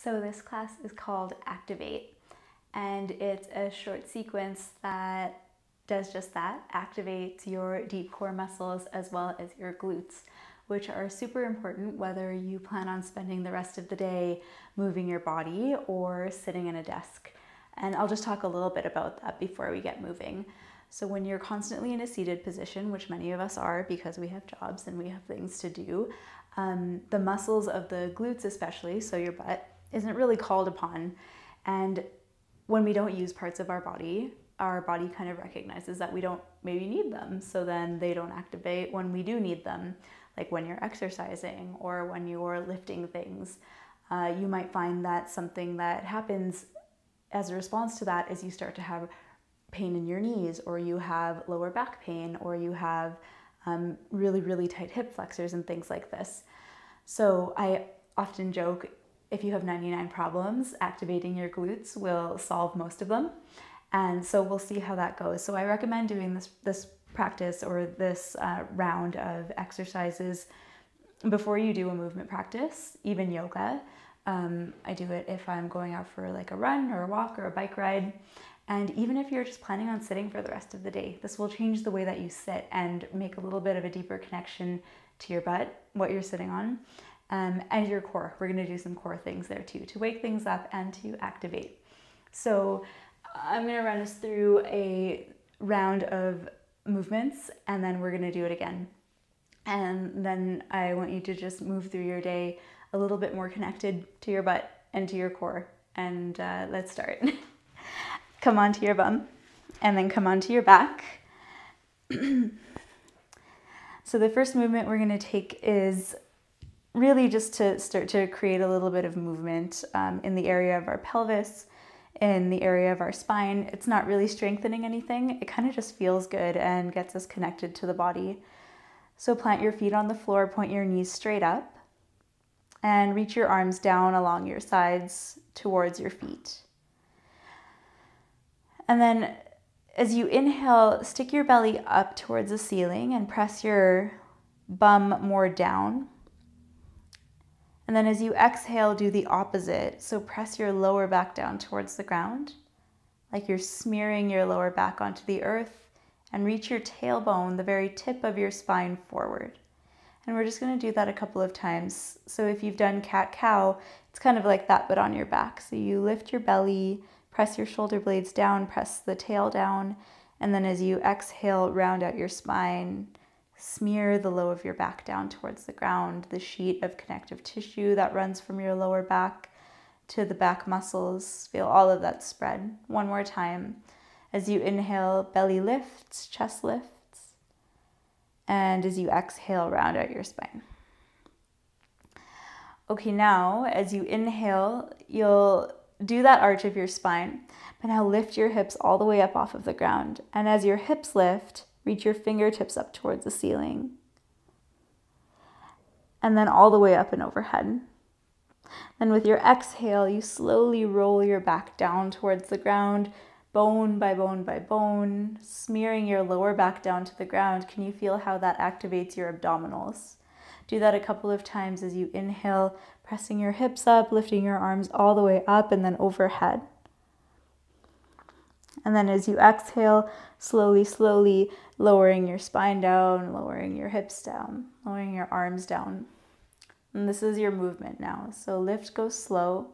So this class is called Activate, and it's a short sequence that does just that, activates your deep core muscles as well as your glutes, which are super important whether you plan on spending the rest of the day moving your body or sitting in a desk. And I'll just talk a little bit about that before we get moving. So when you're constantly in a seated position, which many of us are because we have jobs and we have things to do, the muscles of the glutes especially, so your butt, isn't really called upon. And when we don't use parts of our body kind of recognizes that we don't maybe need them. So then they don't activate when we do need them, like when you're exercising or when you're lifting things. You might find that something that happens as a response to that is you start to have pain in your knees, or you have lower back pain, or you have really, really tight hip flexors and things like this. So I often joke, if you have 99 problems, activating your glutes will solve most of them. And so we'll see how that goes. So I recommend doing this practice or this round of exercises before you do a movement practice, even yoga. I do it if I'm going out for like a run or a walk or a bike ride. And even if you're just planning on sitting for the rest of the day, this will change the way that you sit and make a little bit of a deeper connection to your butt, what you're sitting on, and your core. We're going to do some core things there too, to wake things up and to activate. So I'm going to run us through a round of movements, and then we're going to do it again. And then I want you to just move through your day a little bit more connected to your butt and to your core. And let's start. Come onto your bum, and then come onto your back. So the first movement we're going to take is really just to start to create a little bit of movement in the area of our pelvis, in the area of our spine. It's not really strengthening anything. It kind of just feels good and gets us connected to the body. So plant your feet on the floor, point your knees straight up, and reach your arms down along your sides towards your feet. And then as you inhale, stick your belly up towards the ceiling and press your bum more down. And then as you exhale, do the opposite. So press your lower back down towards the ground, like you're smearing your lower back onto the earth, and reach your tailbone, the very tip of your spine, forward. And we're just going to do that a couple of times. So if you've done cat-cow, it's kind of like that, but on your back. So you lift your belly, press your shoulder blades down, press the tail down, and then as you exhale, round out your spine, smear the low of your back down towards the ground, the sheet of connective tissue that runs from your lower back to the back muscles. Feel all of that spread. One more time. As you inhale, belly lifts, chest lifts, and as you exhale, round out your spine. Okay, now as you inhale, you'll do that arch of your spine, but now lift your hips all the way up off of the ground. And as your hips lift, reach your fingertips up towards the ceiling. And then all the way up and overhead. Then with your exhale, you slowly roll your back down towards the ground, bone by bone by bone, smearing your lower back down to the ground. Can you feel how that activates your abdominals? Do that a couple of times as you inhale, pressing your hips up, lifting your arms all the way up and then overhead. And then as you exhale, slowly, slowly lowering your spine down, lowering your hips down, lowering your arms down. And this is your movement now. So lift, go slow,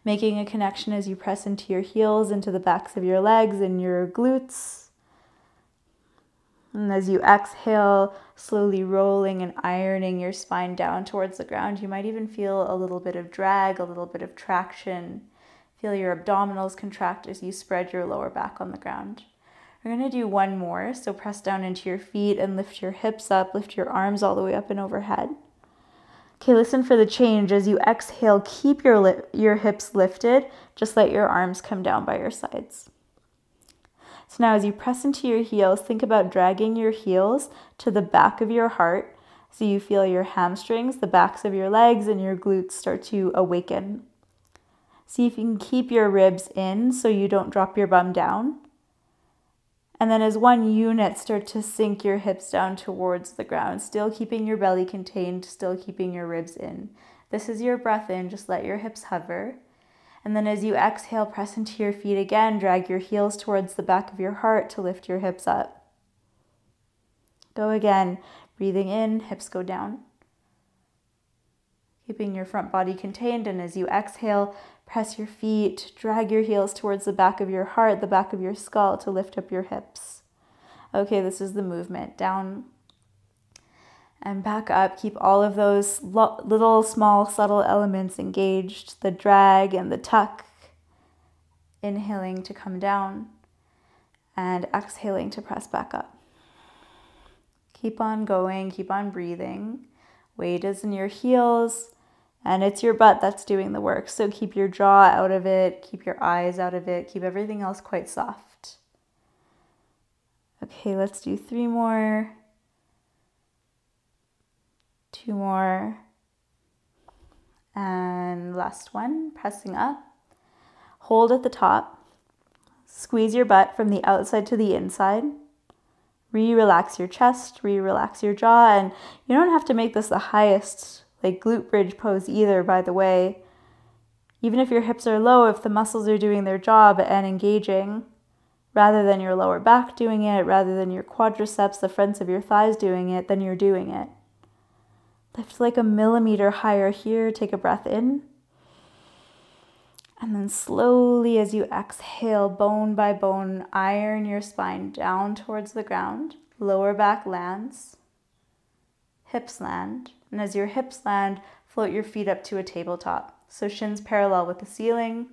making a connection as you press into your heels, into the backs of your legs and your glutes. And as you exhale, slowly rolling and ironing your spine down towards the ground. You might even feel a little bit of drag, a little bit of traction. Feel your abdominals contract as you spread your lower back on the ground. We're going to do one more. So press down into your feet and lift your hips up, lift your arms all the way up and overhead. Okay, listen for the change. As you exhale, keep your hips lifted. Just let your arms come down by your sides. So now as you press into your heels, think about dragging your heels to the back of your heart so you feel your hamstrings, the backs of your legs, and your glutes start to awaken. See if you can keep your ribs in so you don't drop your bum down. And then as one unit, start to sink your hips down towards the ground, still keeping your belly contained, still keeping your ribs in. This is your breath in, just let your hips hover. And then as you exhale, press into your feet again, drag your heels towards the back of your heart to lift your hips up. Go again, breathing in, hips go down. Keeping your front body contained, and as you exhale, press your feet, drag your heels towards the back of your heart, the back of your skull to lift up your hips. Okay, this is the movement. Down and back up. Keep all of those little, small, subtle elements engaged. The drag and the tuck. Inhaling to come down and exhaling to press back up. Keep on going, keep on breathing. Weight is in your heels and it's your butt that's doing the work. So keep your jaw out of it, keep your eyes out of it, keep everything else quite soft. Okay, let's do 3 more. 2 more. And last one, pressing up. Hold at the top. Squeeze your butt from the outside to the inside. Relax your chest, relax your jaw, and you don't have to make this the highest glute bridge pose either, by the way. Even if your hips are low, if the muscles are doing their job and engaging, rather than your lower back doing it, rather than your quadriceps, the fronts of your thighs doing it, then you're doing it. Lift like a millimeter higher here. Take a breath in. And then slowly as you exhale, bone by bone, iron your spine down towards the ground. Lower back lands. Hips land. And as your hips land, float your feet up to a tabletop. So shins parallel with the ceiling.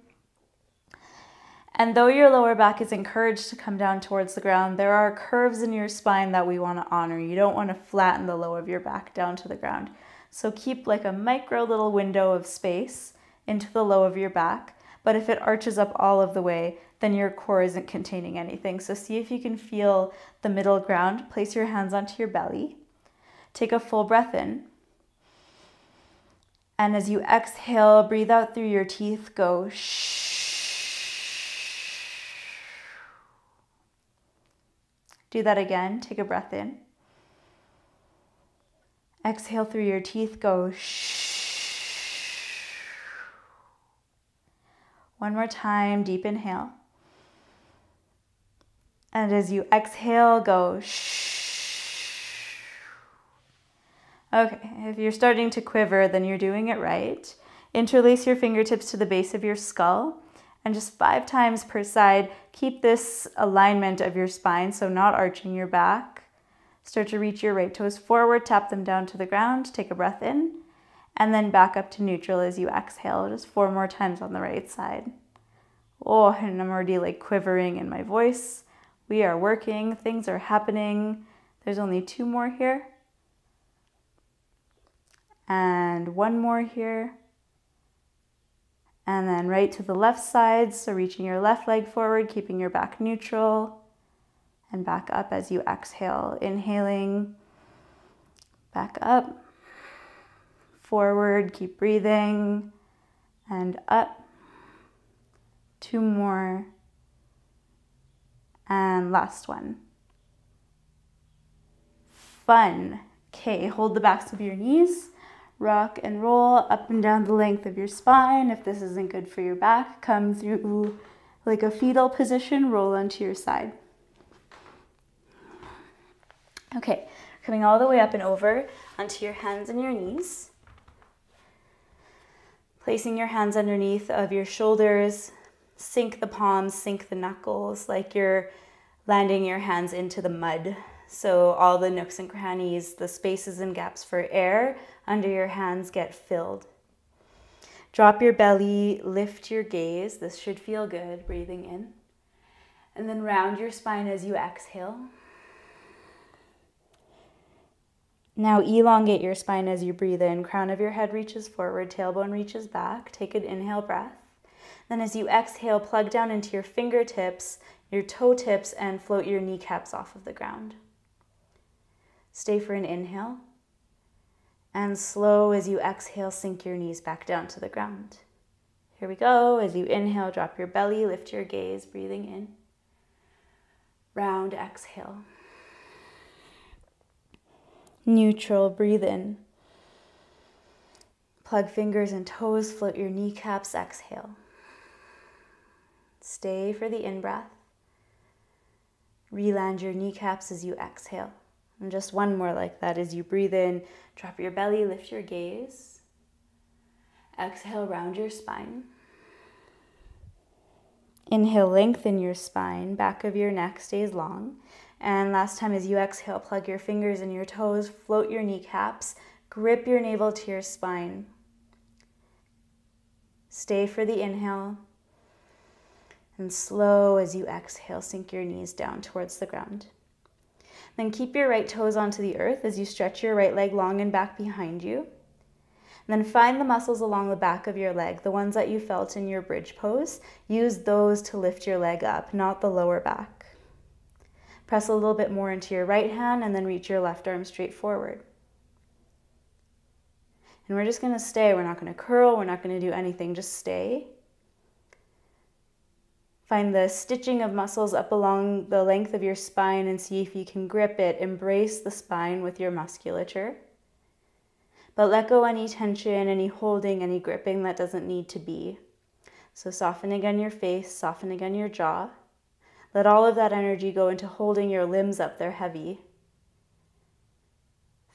And though your lower back is encouraged to come down towards the ground, there are curves in your spine that we want to honor. You don't want to flatten the low of your back down to the ground. So keep like a micro little window of space into the low of your back. But if it arches up all of the way, then your core isn't containing anything. So see if you can feel the middle ground. Place your hands onto your belly. Take a full breath in. And as you exhale, breathe out through your teeth. Go shh. Do that again. Take a breath in. Exhale through your teeth. Go shh. One more time. Deep inhale. And as you exhale, go shh. Okay, if you're starting to quiver, then you're doing it right. Interlace your fingertips to the base of your skull. And just 5 times per side, keep this alignment of your spine, so not arching your back. Start to reach your right toes forward, tap them down to the ground, take a breath in, and then back up to neutral as you exhale, just 4 more times on the right side. Oh, and I'm already quivering in my voice. We are working, things are happening. There's only 2 more here. And 1 more here. And then right to the left side, so reaching your left leg forward, keeping your back neutral, and back up as you exhale. Inhaling, back up, forward, keep breathing, and up. 2 more, and last one. Fun. Okay, hold the backs of your knees. Rock and roll up and down the length of your spine. If this isn't good for your back, come through like a fetal position, roll onto your side. Okay, coming all the way up and over onto your hands and your knees. Placing your hands underneath of your shoulders, sink the palms, sink the knuckles, like you're landing your hands into the mud. So all the nooks and crannies, the spaces and gaps for air under your hands get filled. Drop your belly, lift your gaze. This should feel good, breathing in. And then round your spine as you exhale. Now elongate your spine as you breathe in. Crown of your head reaches forward, tailbone reaches back. Take an inhale breath. Then as you exhale, plug down into your fingertips, your toe tips, and float your kneecaps off of the ground. Stay for an inhale. And slow as you exhale, sink your knees back down to the ground. Here we go. As you inhale, drop your belly, lift your gaze, breathing in. Round exhale. Neutral, breathe in. Plug fingers and toes, float your kneecaps, exhale. Stay for the in-breath. Reland your kneecaps as you exhale. And just one more like that. As you breathe in, drop your belly, lift your gaze. Exhale, round your spine. Inhale, lengthen your spine, back of your neck stays long. And last time as you exhale, plug your fingers and your toes, float your kneecaps, grip your navel to your spine. Stay for the inhale. And slow as you exhale, sink your knees down towards the ground. Then keep your right toes onto the earth as you stretch your right leg long and back behind you. And then find the muscles along the back of your leg, the ones that you felt in your bridge pose. Use those to lift your leg up, not the lower back. Press a little bit more into your right hand and then reach your left arm straight forward. And we're just going to stay. We're not going to curl. We're not going to do anything. Just stay. Find the stitching of muscles up along the length of your spine and see if you can grip it. Embrace the spine with your musculature. But let go any tension, any holding, any gripping that doesn't need to be. So soften again your face, soften again your jaw. Let all of that energy go into holding your limbs up. They're heavy.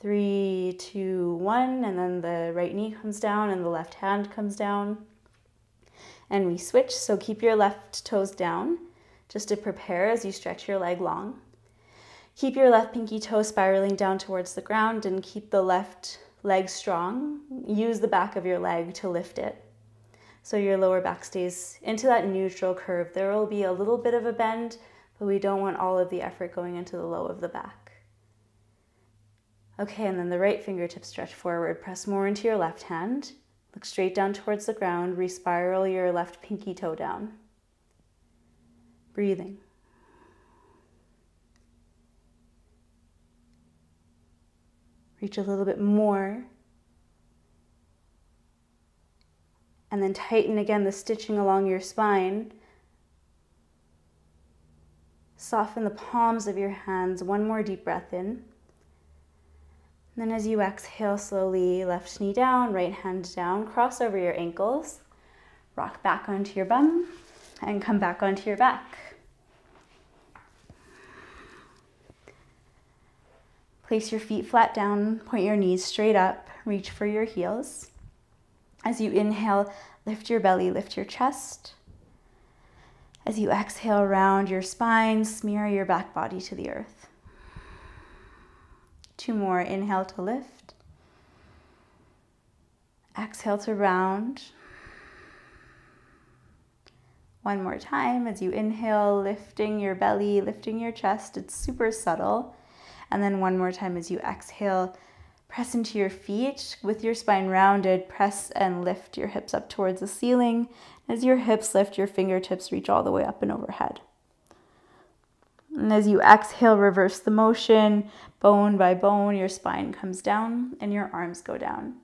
3, 2, 1, and then the right knee comes down and the left hand comes down. And we switch, so keep your left toes down just to prepare as you stretch your leg long. Keep your left pinky toe spiraling down towards the ground and keep the left leg strong. Use the back of your leg to lift it so your lower back stays into that neutral curve. There will be a little bit of a bend, but we don't want all of the effort going into the low of the back. Okay, and then the right fingertips stretch forward. Press more into your left hand. Look straight down towards the ground. Respiral your left pinky toe down. Breathing. Reach a little bit more. And then tighten again the stitching along your spine. Soften the palms of your hands. One more deep breath in. And then as you exhale slowly, left knee down, right hand down, cross over your ankles, rock back onto your bum, and come back onto your back. Place your feet flat down, point your knees straight up, reach for your heels. As you inhale, lift your belly, lift your chest. As you exhale, round your spine, smear your back body to the earth. 2 more, inhale to lift. Exhale to round. 1 more time as you inhale, lifting your belly, lifting your chest. It's super subtle. And then 1 more time as you exhale, press into your feet with your spine rounded. Press and lift your hips up towards the ceiling. As your hips lift, your fingertips reach all the way up and overhead. And as you exhale, reverse the motion. Bone by bone, your spine comes down and your arms go down.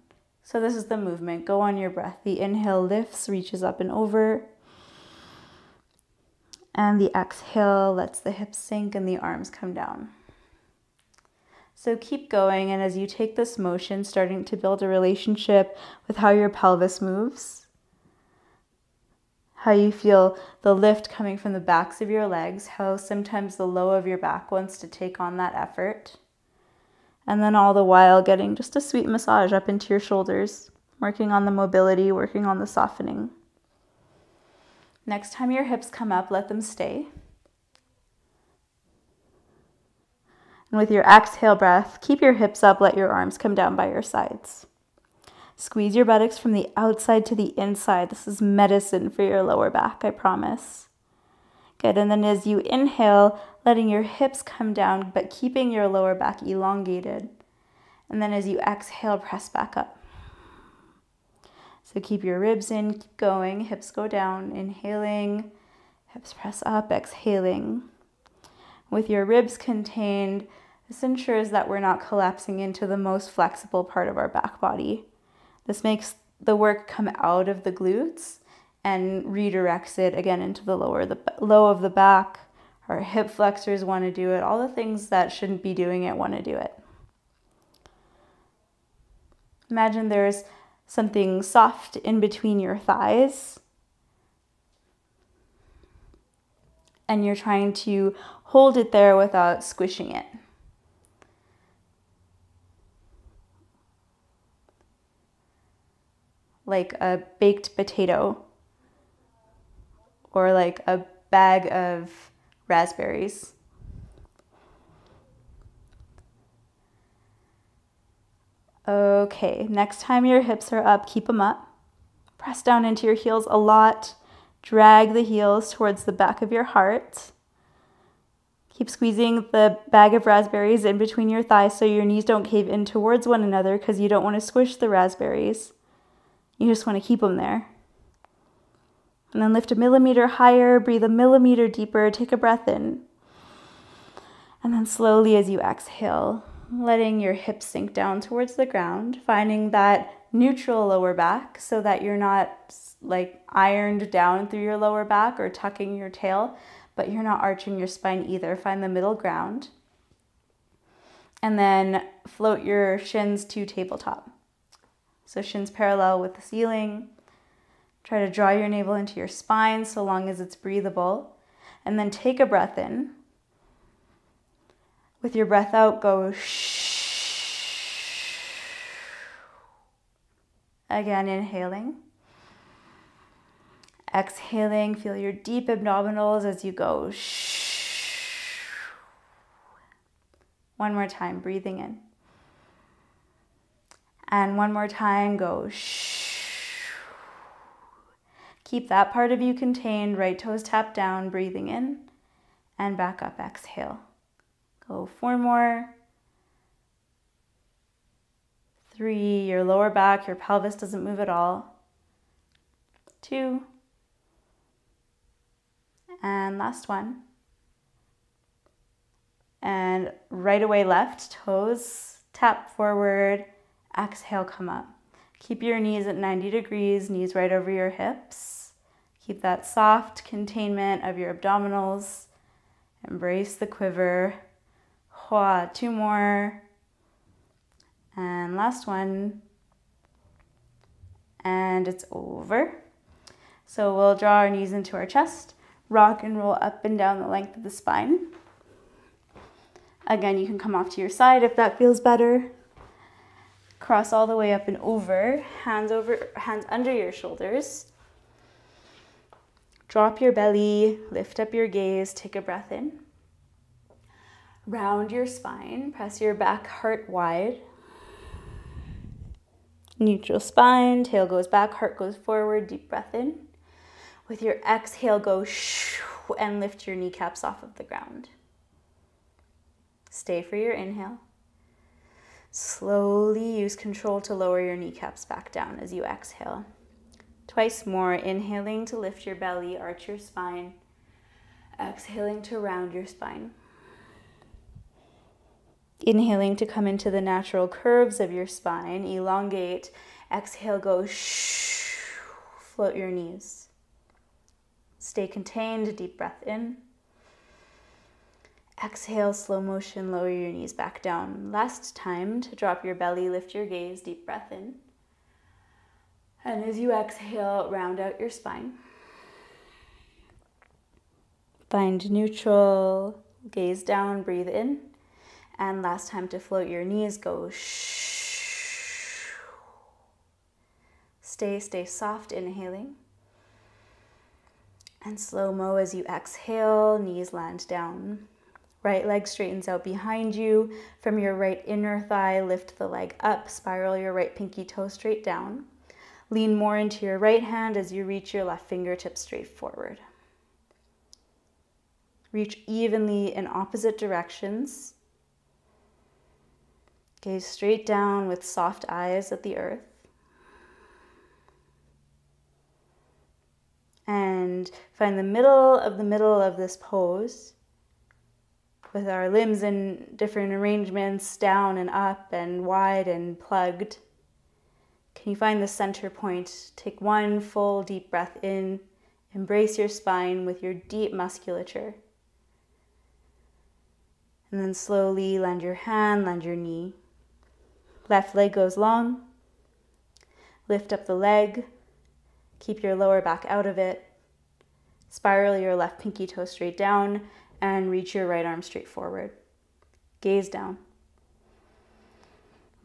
So this is the movement. Go on your breath. The inhale lifts, reaches up and over. And the exhale lets the hips sink and the arms come down. So keep going, and as you take this motion, starting to build a relationship with how your pelvis moves, how you feel the lift coming from the backs of your legs, how sometimes the low of your back wants to take on that effort. And then all the while getting just a sweet massage up into your shoulders, working on the mobility, working on the softening. Next time your hips come up, let them stay. And with your exhale breath, keep your hips up, let your arms come down by your sides. Squeeze your buttocks from the outside to the inside. This is medicine for your lower back, I promise. Good, and then as you inhale, letting your hips come down, but keeping your lower back elongated. And then as you exhale, press back up. So keep your ribs in, keep going, hips go down, inhaling, hips press up, exhaling. With your ribs contained, this ensures that we're not collapsing into the most flexible part of our back body. This makes the work come out of the glutes and redirects it again into the low of the back. Our hip flexors want to do it. All the things that shouldn't be doing it want to do it. Imagine there's something soft in between your thighs. And you're trying to hold it there without squishing it. Like a baked potato or like a bag of raspberries. Okay, next time your hips are up, keep them up. Press down into your heels a lot. Drag the heels towards the back of your heart. Keep squeezing the bag of raspberries in between your thighs so your knees don't cave in towards one another because you don't want to squish the raspberries. You just want to keep them there. And then lift a millimeter higher, breathe a millimeter deeper, take a breath in. And then slowly as you exhale, letting your hips sink down towards the ground, finding that neutral lower back so that you're not like ironed down through your lower back or tucking your tail, but you're not arching your spine either. Find the middle ground. And then float your shins to tabletop. So shins parallel with the ceiling. Try to draw your navel into your spine so long as it's breathable. And then take a breath in. With your breath out, go shh. Again, inhaling. Exhaling, feel your deep abdominals as you go shh. One more time, breathing in. And one more time, go shh. Keep that part of you contained, right toes tap down, breathing in, and back up, exhale. Go 4 more. 3, your lower back, your pelvis doesn't move at all. 2. And last one. And right away left, toes tap forward, exhale, come up. Keep your knees at 90 degrees, knees right over your hips. Keep that soft containment of your abdominals. Embrace the quiver. 2 more. And last one. And it's over. So we'll draw our knees into our chest. Rock and roll up and down the length of the spine. Again, you can come off to your side if that feels better. Cross all the way up and over, hands under your shoulders. Drop your belly, lift up your gaze, take a breath in. Round your spine, press your back heart wide. Neutral spine, tail goes back, heart goes forward, deep breath in. With your exhale, go shoo and lift your kneecaps off of the ground. Stay for your inhale. Slowly use control to lower your kneecaps back down as you exhale. Twice more, inhaling to lift your belly, arch your spine. Exhaling to round your spine. Inhaling to come into the natural curves of your spine, elongate. Exhale, go shh, float your knees. Stay contained, deep breath in. Exhale, slow motion, lower your knees back down. Last time to drop your belly, lift your gaze, deep breath in. And as you exhale, round out your spine. Find neutral, gaze down, breathe in. And last time to float your knees, go shh. Stay soft, inhaling. And slow-mo as you exhale, knees land down. Right leg straightens out behind you. From your right inner thigh, lift the leg up, spiral your right pinky toe straight down. Lean more into your right hand as you reach your left fingertip straight forward. Reach evenly in opposite directions. Gaze straight down with soft eyes at the earth. And find the middle of this pose with our limbs in different arrangements, down and up and wide and plugged. Can you find the center point? Take one full deep breath in. Embrace your spine with your deep musculature. And then slowly land your hand, land your knee. Left leg goes long. Lift up the leg, keep your lower back out of it, spiral your left pinky toe straight down, and reach your right arm straight forward. Gaze down.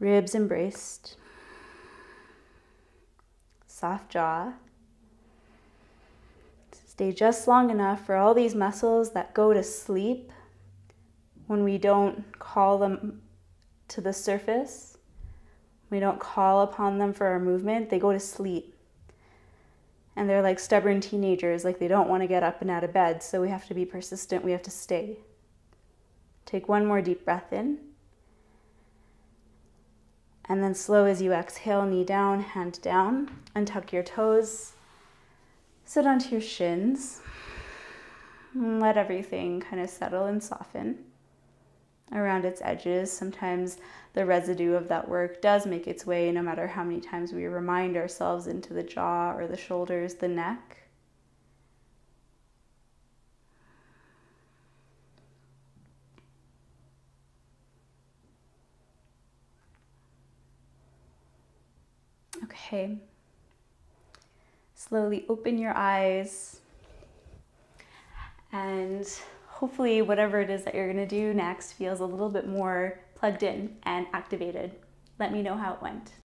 Ribs embraced. Soft jaw. Stay just long enough for all these muscles that go to sleep when we don't call them to the surface. We don't call upon them for our movement. They go to sleep. And they're like stubborn teenagers, like they don't want to get up and out of bed. So we have to be persistent. We have to stay. Take one more deep breath in. And then slow as you exhale, knee down, hand down. Untuck your toes. Sit onto your shins. And let everything kind of settle and soften around its edges. Sometimes the residue of that work does make its way, no matter how many times we remind ourselves, into the jaw or the shoulders, the neck. Okay. Slowly open your eyes, and hopefully whatever it is that you're going to do next feels a little bit more plugged in and activated. Let me know how it went.